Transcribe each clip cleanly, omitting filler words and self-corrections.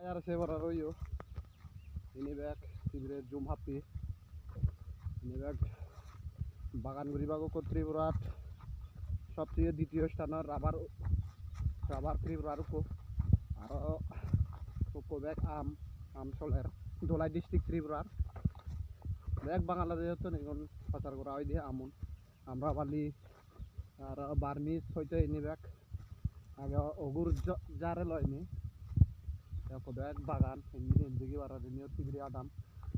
Air saver arroyo. Ini bag tibre zoom happy. Ini bag বাগান বিভাগ ত্রিপুরার সবচেয়ে দ্বিতীয় স্থানের রাবার ত্রিপুরার আরও ব্যাগ আমসলের দোলাই ডিস্ট্রিক্ট ত্রিপুরার ব্যাগ বাংলাদেশ তো এখন প্রচার করা হয় দিয়ে আমন আমরা বালি আর বার্মিস হইতে এনে ব্যাগ আগে অগুর যারে লয়নি ব্যাগ বাগান এমনি বাড়া দিনে তিবরি আদাম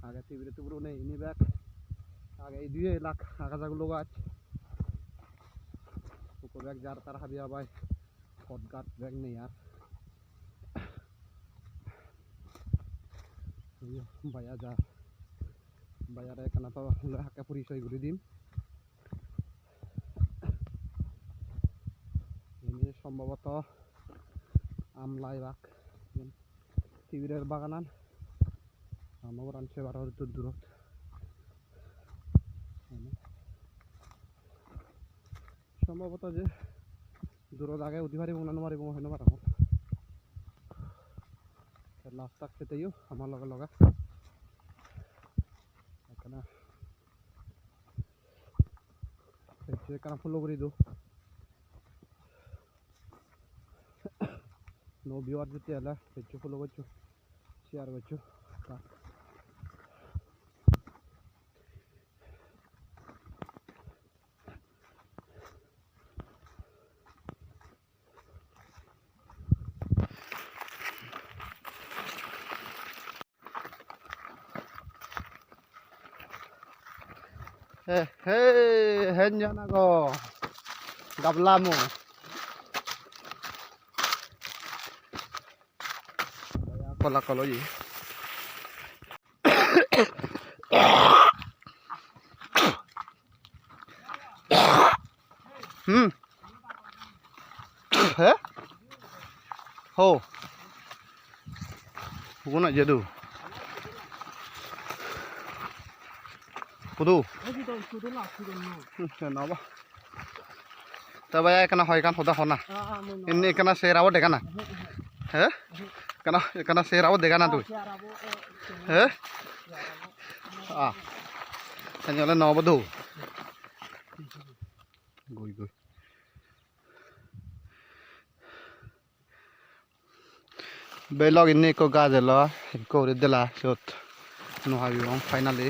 আগে তিবরি তুবরু নেই এনে ব্যাগ আগে এই 2 লাখ আগাজাগুলো গাছ ব্যাগ যার তার হাবিয়া ভাই কটগাট ব্যাগ নেই আর ভাইয়া যা ভাইয়ারে এখানে তো হাকে পরিচয় করে দিম এমনি সম্ভবত আমলাই বাগ তিবিরের বাগানান আমার আনছে 12 দূরত সম্ভবত যে দূরত আগে উঠি পারিব না নোৱাৰিব হয় না পারাম লাস্ট তাক সেটাইও আমার লগে লগা এখানে এখানে ফলো করে দিও নো ভিউয়ার যদি এলা পেজে ফলো করছো শেয়ার করছো হেঞ্জানা গো গাবলামু কলা কলই হে হো কোন যেদু kudu naba tabaya kana hoy kan hoda hona inni kana serawo de kana he kana serawo de kana tu he anyole nobo do goi belog inni ko gajelo ko ridela shot no habi finally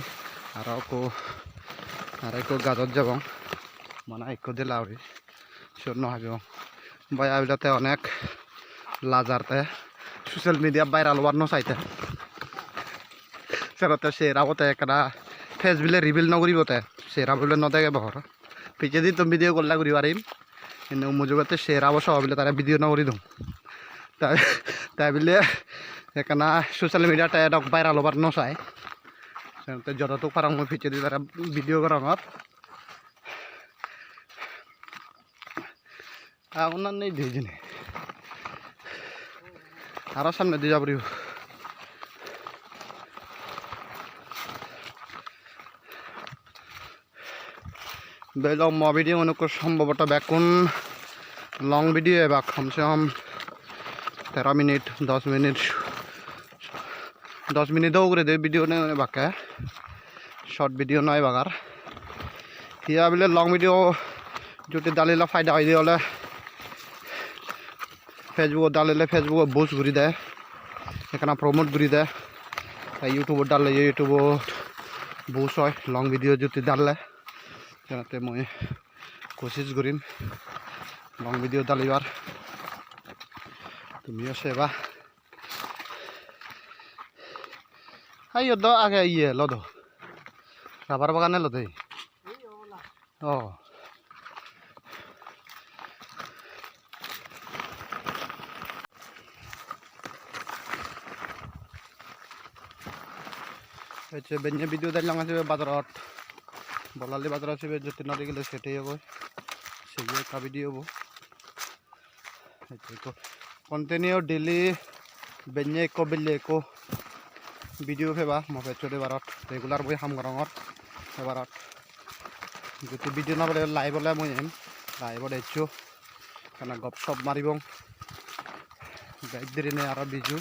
আর একো গাজত যাব মানে একো দিলা ওই শূন্য হবে ভাই আবিলাতে অনেক লাজারতে সোশ্যাল মিডিয়া ভাইরাল হওয়ার চাইতে সেরাতে সেরাবতে একটা ফেস বিলে রিভিল নকরিবতে সেরা বলে নদেগে বহর পিছে দি তুমি ভিডিও করলা করি পারিম কিন্তু মজুগতে সেরাব সব বলে তারা ভিডিও নকরি দিম তাই বলে এখানে সোশ্যাল মিডিয়াতে এক ভাইরাল হওয়ার নচায় যতটুকু পারাং মই পিছে দি তারা ভিডিও করা আমার আপনার নেই দিয়েছিনে আরো সামনে দিয়ে যাবো বেলগ ম ভিডিও মনে কর সম্ভবত ব্যাকুন লং ভিডিও এবার কমসে কম 13 মিনিট 10 মিনিট 10 মিনিটও করে দে ভিডিও নেই বাকে শর্ট ভিডিও নয় বাগার ইয়া বলে লং ভিডিও যদি ডালিলে ফায়দা হয় দিয়ে হলে ফেসবুক ডালিলে ফেসবুক বুস্ট ঘুরি দেয় এখানে প্রমোট ঘুরি দেয় ইউটিউবত ডাললে ইউটিউবত বুস্ট হয় লং ভিডিও যদি ডাললে যাতে মই কোশিশ করিম লং ভিডিও ডালিবার তুমিও সেবা আগে ইয়ে লদ রাবার বাগানে লদে ও বেঞ্জে ভিডিও দেখলাম আছে বাজারত বলালি বাজার আছে যদি না দেখলে সেটাই হবো সেই একটা ভিডিও হবো কন্টিনিউ ডেলি বেঞ্জে একো বেলে একো ভিডিও ফেবা মই চলে বারত রেগুলার বই হাম গরমত এবারত যদি ভিডিও না বলে লাইভ হলে মই এম লাইভত এসছো কেন গপ সপ মারিব গাইড দিনে আর বিজু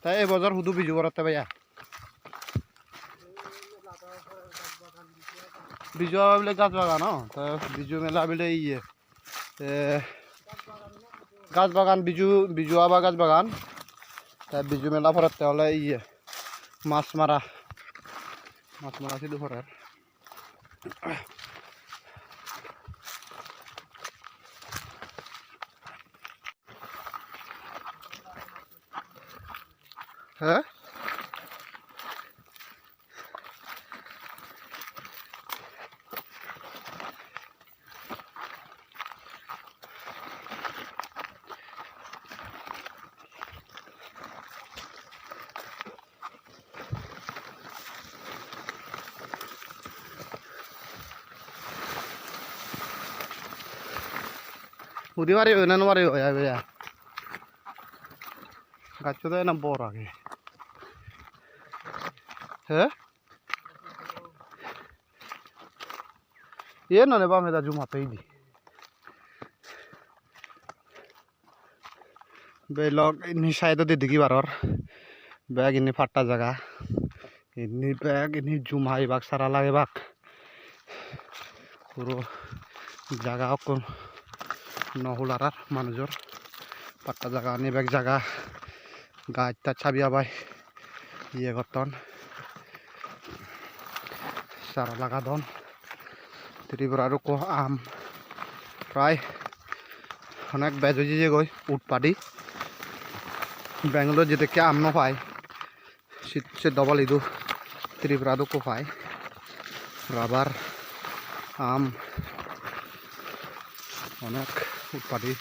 তাই এবছর শুধু বিজু করতে ভাইয়া বিজু বলে গাছ বাগান তো বিজু মেলা বলে ইয়ে গাছ বাগান বিজু আবার গাছ বাগান তাই বিজু মেলা পড়াতে হলে ইয়ে মাছ মারা ছিল পড়ার হ্যাঁ উদি মারি না মারি ভাইয়া গাছ তো না বড় আগে হ্যাঁ ये ना बा मेरा जुमा पे दी बे लोग इन्हीं शायद दे दिगी बार और बैग इन्हीं फट्टा जगह इन्हीं बैग इन्हीं जुमा ही बाग सारा लगे बाग पूरा जगह को नहुलार मानुजर फट्टा जगह नहीं बैग जगह गाज ता छाबी आबाई ये गतन सारा लगा दन त्रिपुरार को आम प्राय अनेक बेज जे गई उठपाटी बेंगलोर जेते के आम न पाए शीत से डबल इदु त्रिपुरा को पाए राबार आम अनेक उठपाटी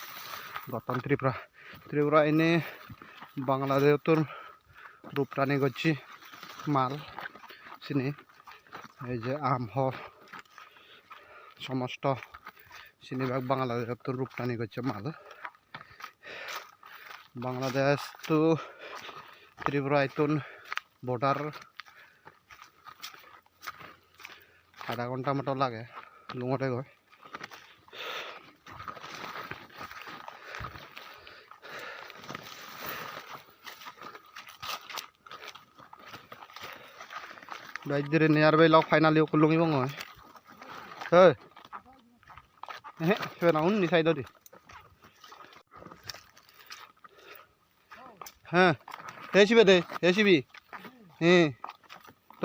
गतन त्रिपुरा इन्हें बांग्लादेश तो रूपटानी गच्छी माल चिनी आम हो समस्त चिनिबाग बांग्लादेश तो रूपटानी गच्छे माल बांग्लादेश तो त्रिपुरा तो बॉर्डर आधा घंटा मतो लागे लुंगटे गए बाइजरे नियर बाई लग फाइनली को लुंगी बंग हे हे फेना उन नि साइड दे हां हेसिबे दे हेसिबी हे